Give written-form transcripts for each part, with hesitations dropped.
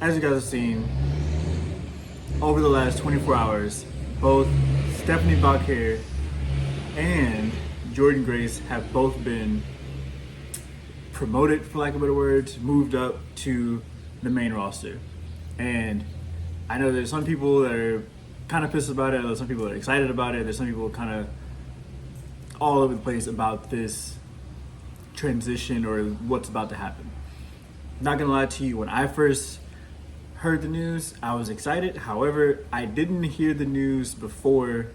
as you guys have seen, over the last 24 hours, both Stephanie Vaquer and Jordynne Grace have both been promoted, for lack of better words, moved up to the main roster. And I know there's some people that are kind of pissed about it, there's some people that are excited about it, there's some people kind of all over the place about this transition or what's about to happen. Not gonna lie to you, when I first heard the news, I was excited. However, I didn't hear the news before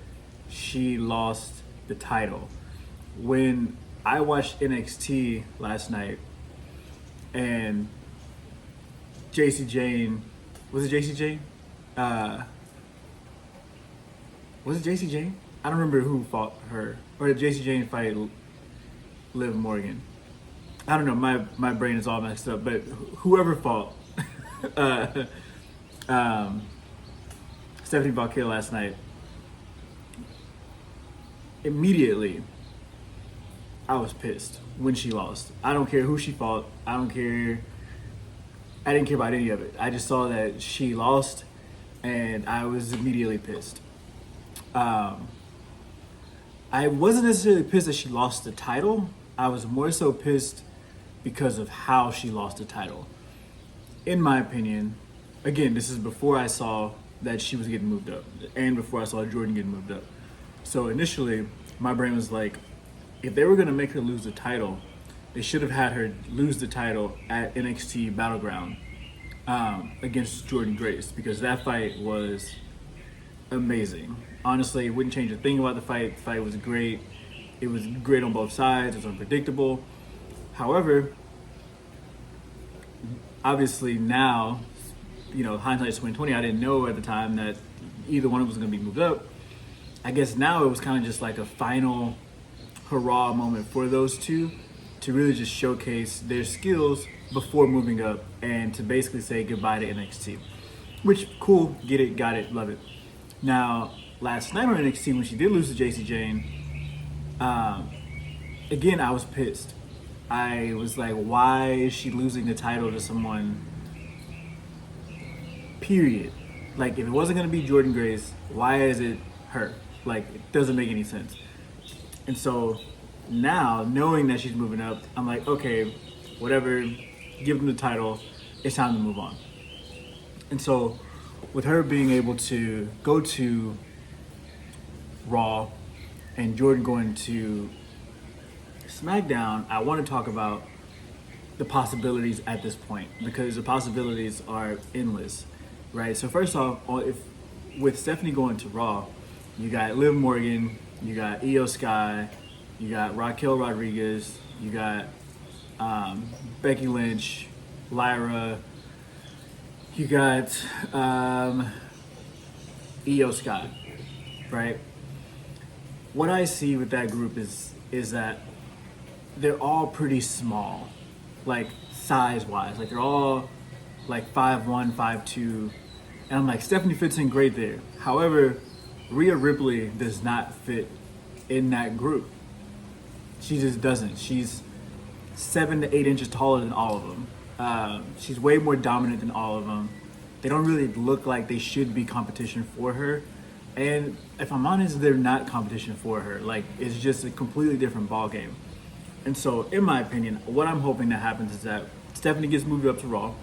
she lost the title. When I watched NXT last night and JC Jane, was it JC Jane? Was it JC Jane? I don't remember who fought her. Or did JC Jane fight Liv Morgan? I don't know, my brain is all messed up, but whoever fought Stephanie Vaquer last night, immediately I was pissed when she lost. I don't care who she fought. I didn't care about any of it. I just saw that she lost and I was immediately pissed. I wasn't necessarily pissed that she lost the title. I was more so pissed because of how she lost the title. In my opinion, again, this is before I saw that she was getting moved up and before I saw Jordynne getting moved up. So initially, my brain was like, if they were gonna make her lose the title, they should have had her lose the title at NXT Battleground against Jordynne Grace, because that fight was amazing. Honestly, it wouldn't change a thing about the fight. The fight was great. It was great on both sides. It was unpredictable. However, obviously now, hindsight's 2020. I didn't know at the time that either one of them was going to be moved up. I guess now it was kind of just like a final hurrah moment for those two to really just showcase their skills before moving up and to basically say goodbye to NXT. Which, cool, get it, got it, love it. Now, last night on NXT, when she did lose to JC Jane, again, I was pissed. I was like, why is she losing the title to someone? Period. Like, if it wasn't going to be Jordynne Grace, why is it her? Like, it doesn't make any sense. And so now, knowing that she's moving up, I'm like, okay, whatever, give them the title. It's time to move on. And so with her being able to go to Raw and Jordynne going to SmackDown, I want to talk about the possibilities at this point, because the possibilities are endless, right? So first off, with Stephanie going to Raw, you got Liv Morgan, you got Io Sky, you got Raquel Rodriguez, you got Becky Lynch, Lyra, you got Io Sky, right? What I see with that group is that they're all pretty small, like size-wise. Like they're all like 5'1", 5'2", and I'm like, Stephanie fits in great there. However, Rhea Ripley does not fit in that group. She just doesn't. She's 7 to 8 inches taller than all of them. She's way more dominant than all of them. They don't really look like they should be competition for her. And if I'm honest, they're not competition for her. Like, it's just a completely different ball game. And so, in my opinion, what I'm hoping that happens is that Stephanie gets moved up to Raw.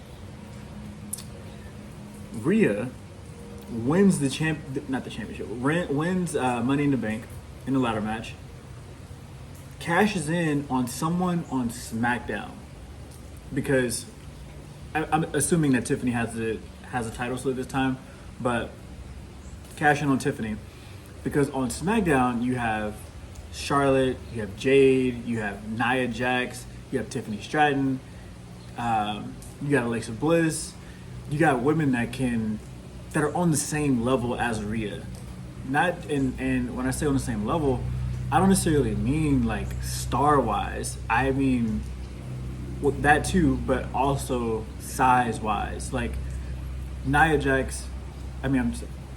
Rhea wins wins Money in the Bank in the ladder match. Cashes in on someone on SmackDown, because I'm assuming that Tiffany has a title slot this time, but cash in on Tiffany, because on SmackDown you have Charlotte, you have Jade, you have Nia Jax, you have Tiffany Stratton, you got Alexa Bliss, you got women that are on the same level as Rhea. And when I say on the same level, I don't necessarily mean like star-wise. I mean that too, but also size-wise. Like Nia Jax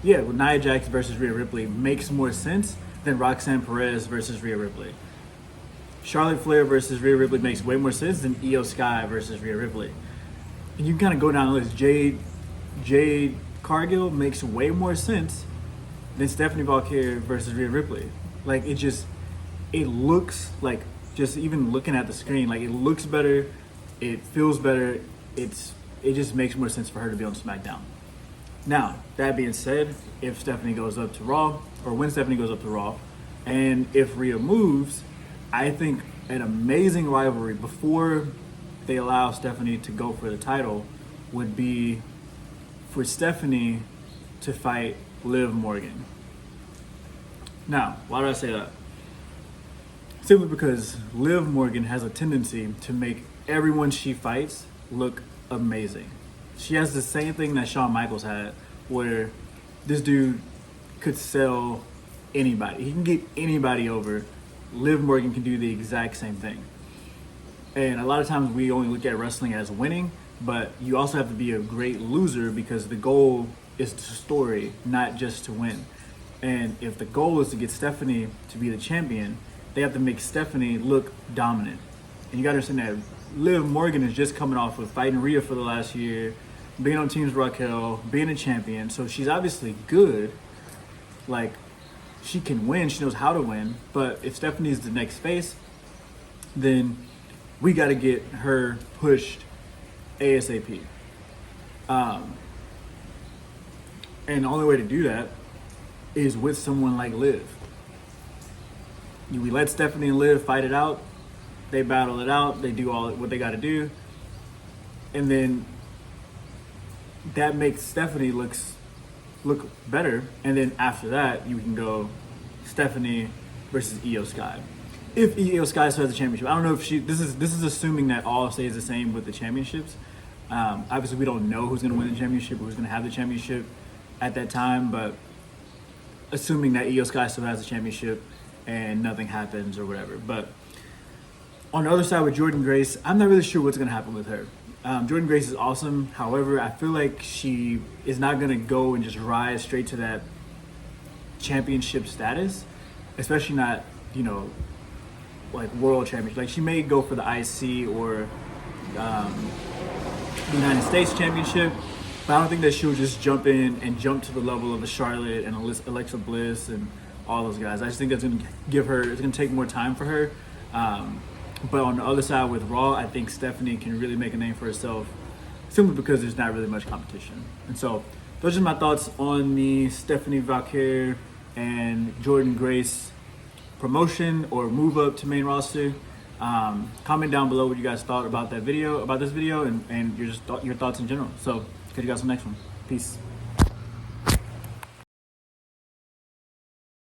versus Rhea Ripley makes more sense than Roxanne Perez versus Rhea Ripley. Charlotte Flair versus Rhea Ripley makes way more sense than Io Sky versus Rhea Ripley. And you can kind of go down the list. Jade Jade Cargill makes way more sense than Stephanie Vaquer versus Rhea Ripley. Like it looks like, just even looking at the screen, like it looks better, it feels better. It just makes more sense for her to be on SmackDown. Now, that being said, if Stephanie goes up to Raw, or when Stephanie goes up to Raw, and if Rhea moves, I think an amazing rivalry before they allow Stephanie to go for the title would be for Stephanie to fight Liv Morgan. Now, why do I say that? Simply because Liv Morgan has a tendency to make everyone she fights look amazing. She has the same thing that Shawn Michaels had, where this dude could sell anybody. He can get anybody over. Liv Morgan can do the exact same thing. And a lot of times we only look at wrestling as winning, but you also have to be a great loser, because the goal is the story, not just to win. And if the goal is to get Stephanie to be the champion, they have to make Stephanie look dominant. And you gotta understand that Liv Morgan is just coming off of fighting Rhea for the last year, being on Teams Raquel, being a champion. So she's obviously good. Like, she can win, she knows how to win. But if Stephanie's the next face, then we gotta get her pushed ASAP. And the only way to do that is with someone like Liv. We let Stephanie and Liv fight it out. They battle it out. They do all what they got to do, and then that makes Stephanie look better. And then after that, you can go Stephanie versus Io Sky. If Io Sky still has the championship, I don't know if she. This is assuming that all stays the same with the championships. Obviously, we don't know who's going to win the championship or who's going to have the championship at that time, but assuming that Io Sky still has the championship and nothing happens or whatever. But on the other side with Jordynne Grace, I'm not really sure what's going to happen with her. Jordynne Grace is awesome. However, I feel like she is not going to go and just rise straight to that championship status, especially not, like world championship. Like, she may go for the IC or the United States championship, but I don't think that she'll just jump in and jump to the level of a Charlotte and Alexa Bliss and all those guys. I just think that's going to it's going to take more time for her. But on the other side with Raw, I think Stephanie can really make a name for herself simply because there's not really much competition. And so those are my thoughts on the Stephanie Vaquer and Jordynne Grace promotion or move up to main roster. Comment down below what you guys thought about this video, and your thoughts in general. So catch you guys on the next one. Peace.